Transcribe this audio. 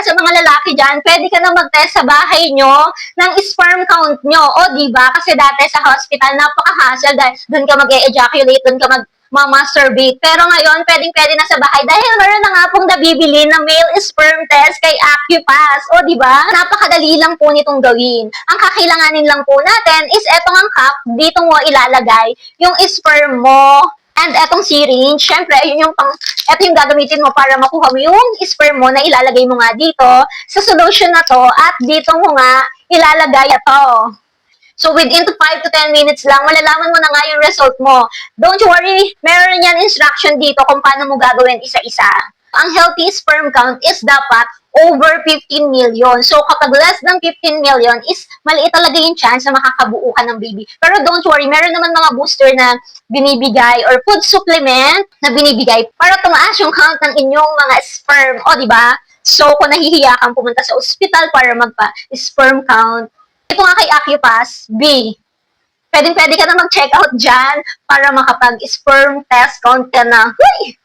sa mga lalaki dyan, pwede ka na mag-test sa bahay nyo ng sperm count nyo. O, diba? Kasi dati sa hospital, napaka-hassle dahil doon ka mag-e-ejaculate, doon ka masturbate. Pero ngayon, pwedeng-pwede na sa bahay dahil meron na nga pong nabibili na male sperm test kay Acupass. O, di ba? Napakadali lang po nitong gawin. Ang kakailanganin lang po natin is etong ang cup, dito mo ilalagay yung sperm mo. And etong syringe, syempre, eto yung gagamitin mo para makuha mo yung sperm mo na ilalagay mo nga dito sa solution na to at dito mo nga ilalagay ito. So, within 5 to 10 minutes lang, malalaman mo na nga yung result mo. Don't worry, meron yan instruction dito kung paano mo gagawin isa-isa. Ang healthy sperm count is dapat over 15 million. So, kapag less than 15 million is maliit talaga yung chance na makakabuo ka ng baby. Pero don't worry, meron naman mga booster na binibigay or food supplement na binibigay para tumaas yung count ng inyong mga sperm. O, di ba? So, kung nahihiya kang pumunta sa ospital para magpa-sperm count, ito nga kay Acupass, B. Pwedeng-pwede ka na mag-check out dyan para makapag-sperm test count ka na. Huy!